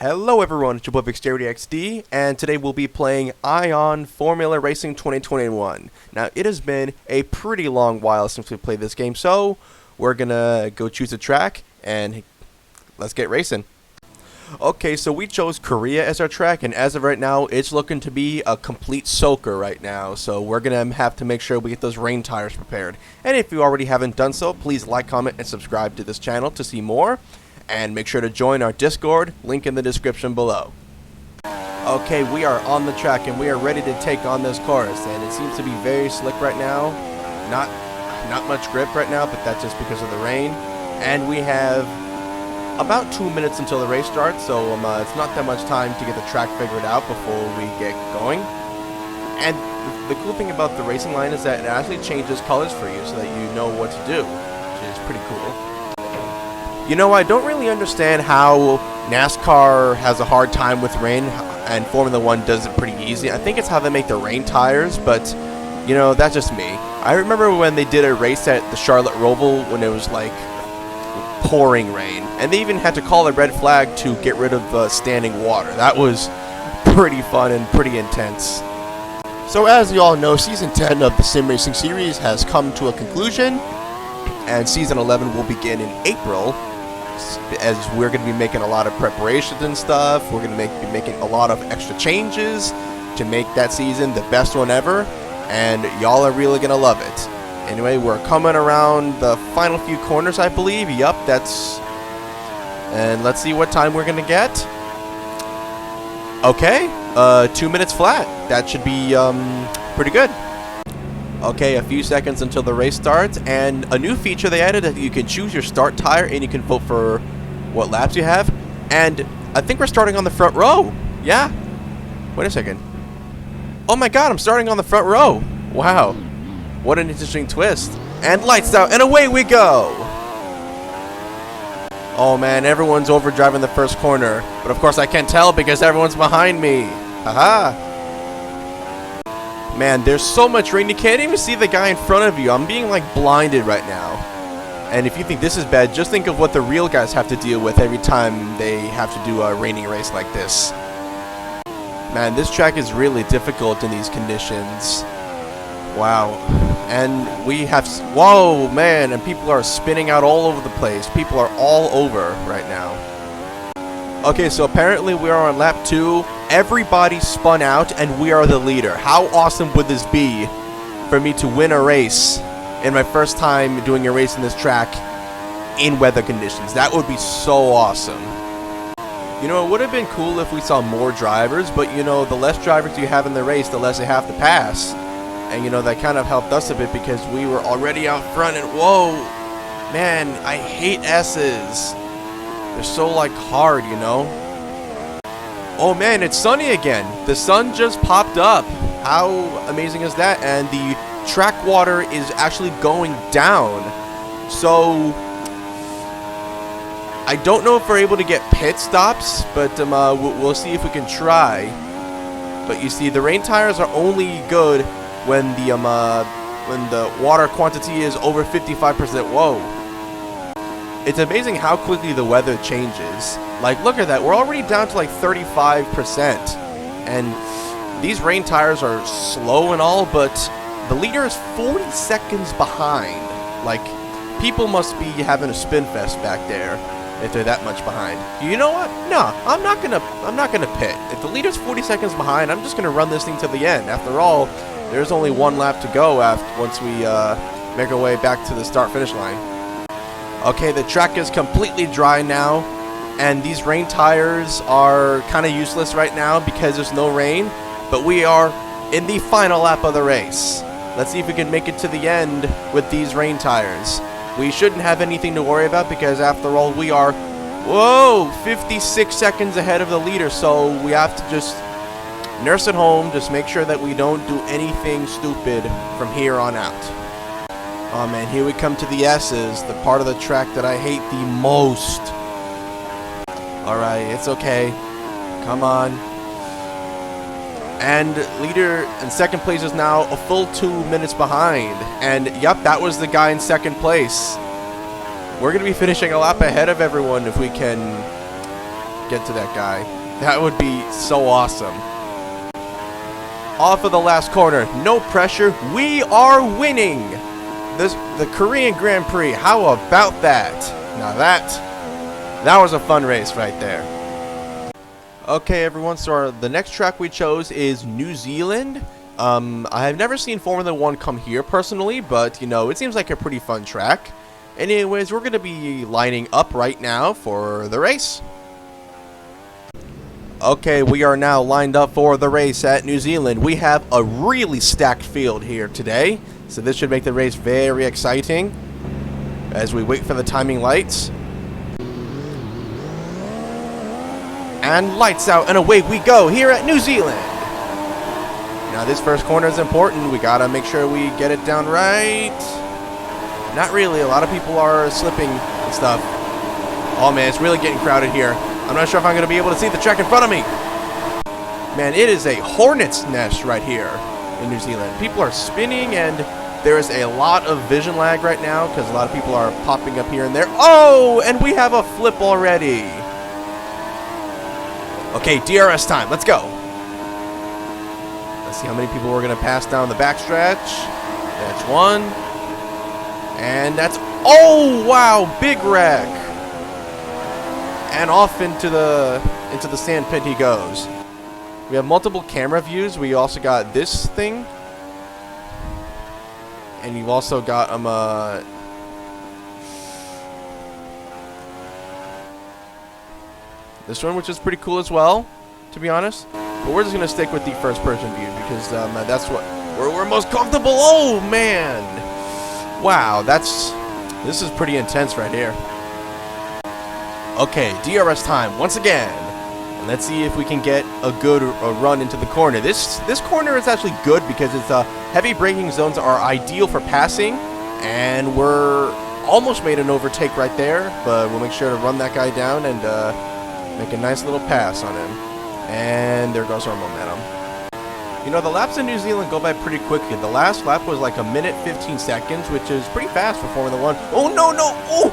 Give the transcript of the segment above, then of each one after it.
Hello everyone, it's your boy Vixxterity XD, and today we'll be playing Ion Formula Racing 2021. Now, it has been a pretty long while since we played this game, so we're gonna go choose a track, and let's get racing. Okay, so we chose Korea as our track, and as of right now, it's looking to be a complete soaker right now, so we're gonna have to make sure we get those rain tires prepared. And if you already haven't done so, please like, comment, and subscribe to this channel to see more. And make sure to join our Discord, link in the description below. Okay, we are on the track and we are ready to take on this course, and it seems to be very slick right now. Not much grip right now, but that's just because of the rain. And we have about 2 minutes until the race starts, so it's not that much time to get the track figured out before we get going. And the cool thing about the racing line is that it actually changes colors for you so that you know what to do, which is pretty cool. You know, I don't really understand how NASCAR has a hard time with rain and Formula 1 does it pretty easy. I think it's how they make the rain tires, but, you know, that's just me. I remember when they did a race at the Charlotte Roval when it was, like, pouring rain. And they even had to call a red flag to get rid of standing water. That was pretty fun and pretty intense. So as you all know, Season 10 of the Sim Racing series has come to a conclusion, and Season 11 will begin in April. As we're going to be making a lot of preparations and stuff. We're going to be making a lot of extra changes to make that season the best one ever, and y'all are really going to love it. Anyway, we're coming around the final few corners, I believe. Yup, and let's see what time we're going to get. Okay, 2 minutes flat. That should be pretty good. Okay, a few seconds until the race starts, and a new feature they added that you can choose your start tire and you can vote for what laps you have. And I think we're starting on the front row. Yeah. Wait a second. Oh my god, I'm starting on the front row. Wow. What an interesting twist. And lights out, and away we go. Oh man, everyone's overdriving the first corner. But of course I can't tell because everyone's behind me. Haha. Man, there's so much rain, you can't even see the guy in front of you. I'm being, like, blinded right now. And if you think this is bad, just think of what the real guys have to deal with every time they have to do a raining race like this. Man, this track is really difficult in these conditions. Wow. And we have... Whoa, man, and people are spinning out all over the place. People are all over right now. Okay, so apparently we are on lap 2. Everybody spun out, and we are the leader. How awesome would this be for me to win a race in my first time doing a race in this track in weather conditions? That would be so awesome. You know, it would have been cool if we saw more drivers, but, you know, the less drivers you have in the race, the less they have to pass. And, you know, that kind of helped us a bit because we were already out front, and whoa, man, I hate S's. They're so, like, hard, you know? Oh man, it's sunny again. The sun just popped up. How amazing is that? And the track water is actually going down. So I don't know if we're able to get pit stops, but we'll see if we can try. But you see, the rain tires are only good when the water quantity is over 55%. Whoa. It's amazing how quickly the weather changes. Like, look at that. We're already down to like 35%. And these rain tires are slow and all, but the leader is 40 seconds behind. Like, people must be having a spin fest back there if they're that much behind. You know what? No, I'm not gonna pit. If the leader's 40 seconds behind, I'm just gonna run this thing to the end. After all, there's only one lap to go once we make our way back to the start-finish line. Okay, the track is completely dry now, and these rain tires are kind of useless right now because there's no rain, but we are in the final lap of the race. Let's see if we can make it to the end with these rain tires. We shouldn't have anything to worry about because after all we are, 56 seconds ahead of the leader, so we have to just nurse it home, just make sure that we don't do anything stupid from here on out. Oh man, here we come to the S's, the part of the track that I hate the most. Alright, it's okay. Come on. And leader in second place is now a full 2 minutes behind. And yep, that was the guy in second place. We're going to be finishing a lap ahead of everyone if we can get to that guy. That would be so awesome. Off of the last corner. No pressure. We are winning the Korean Grand Prix. How about that? Now that was a fun race right there. Okay, everyone, so the next track we chose is New Zealand. I have never seen Formula 1 come here personally, but, you know, it seems like a pretty fun track. Anyways, we're going to be lining up right now for the race. Okay, we are now lined up for the race at New Zealand. We have a really stacked field here today, so this should make the race very exciting as we wait for the timing lights. And lights out, and away we go here at New Zealand. Now this first corner is important. We gotta make sure we get it down right. Not really. A lot of people are slipping and stuff. Oh man, it's really getting crowded here. I'm not sure if I'm gonna be able to see the track in front of me. Man, it is a hornet's nest right here in New Zealand. People are spinning, and there is a lot of vision lag right now because a lot of people are popping up here and there. Oh, and we have a flip already. Okay, DRS time. Let's go. Let's see how many people we're going to pass down the backstretch. That's one. And that's... Oh, wow. Big wreck. And off into the sand pit he goes. We have multiple camera views. We also got this thing. And you've also got this one, which is pretty cool as well, to be honest. But we're just going to stick with the first-person view because that's what we're most comfortable. Oh, man. Wow, this is pretty intense right here. Okay, DRS time once again. And let's see if we can get a good run into the corner. This corner is actually good because it's heavy braking zones are ideal for passing, and we're almost made an overtake right there, but we'll make sure to run that guy down and make a nice little pass on him. And there goes our momentum. You know, the laps in New Zealand go by pretty quickly. The last lap was like 1 minute 15 seconds, which is pretty fast for Formula 1. Oh, no, no. Oh!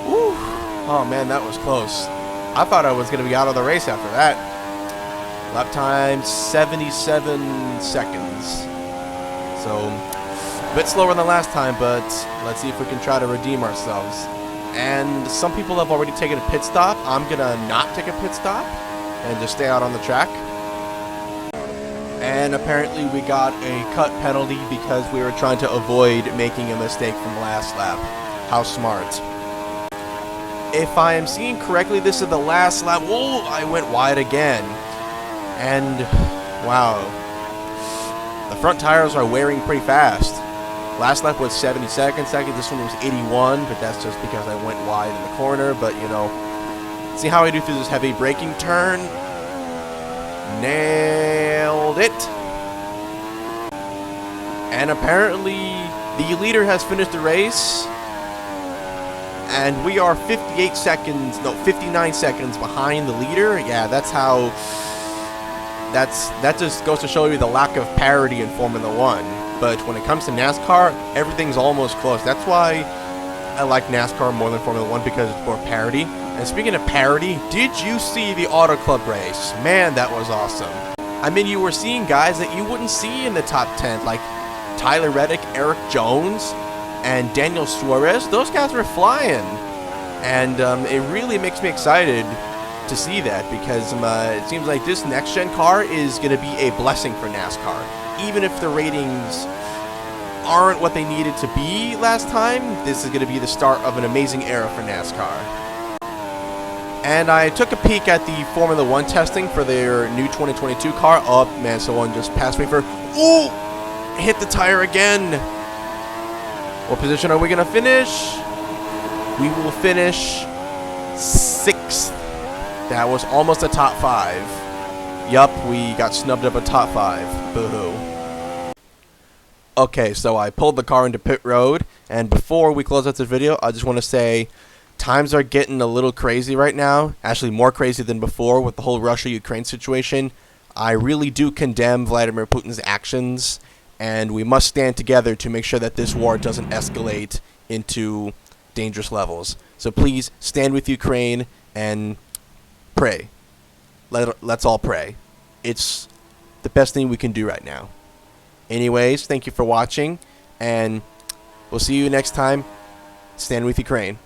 Ooh. Oh, man, that was close. I thought I was going to be out of the race after that. Lap time, 77 seconds. So, a bit slower than last time, but let's see if we can try to redeem ourselves. And some people have already taken a pit stop. I'm going to not take a pit stop and just stay out on the track. And apparently we got a cut penalty because we were trying to avoid making a mistake from last lap. How smart. If I am seeing correctly, this is the last lap. Whoa, I went wide again. And, wow. The front tires are wearing pretty fast. Last lap was 70 seconds. This one was 81, but that's just because I went wide in the corner. But, you know, see how I do through this heavy braking turn? Nailed it. And apparently the leader has finished the race. And we are 59 seconds behind the leader. Yeah, that's how... That just goes to show you the lack of parity in Formula 1. But when it comes to NASCAR, everything's almost close. That's why I like NASCAR more than Formula 1, because it's more parity. And speaking of parity, did you see the Auto Club race? Man, that was awesome. I mean, you were seeing guys that you wouldn't see in the top 10, like Tyler Reddick, Eric Jones, and Daniel Suarez. Those guys were flying. And it really makes me excited to see that, because it seems like this next-gen car is going to be a blessing for NASCAR. Even if the ratings aren't what they needed to be last time, this is going to be the start of an amazing era for NASCAR. And I took a peek at the Formula 1 testing for their new 2022 car. Oh, man, someone just passed me for... Ooh! Hit the tire again! What position are we going to finish? We will finish 6th. That was almost a top 5. Yup, we got snubbed up a top 5. Boo-hoo. Okay, so I pulled the car into pit road, and before we close out this video, I just want to say times are getting a little crazy right now. Actually, more crazy than before with the whole Russia-Ukraine situation. I really do condemn Vladimir Putin's actions, and we must stand together to make sure that this war doesn't escalate into dangerous levels. So please stand with Ukraine and pray. Let's all pray. It's the best thing we can do right now. Anyways, thank you for watching, and we'll see you next time. Stand with Ukraine.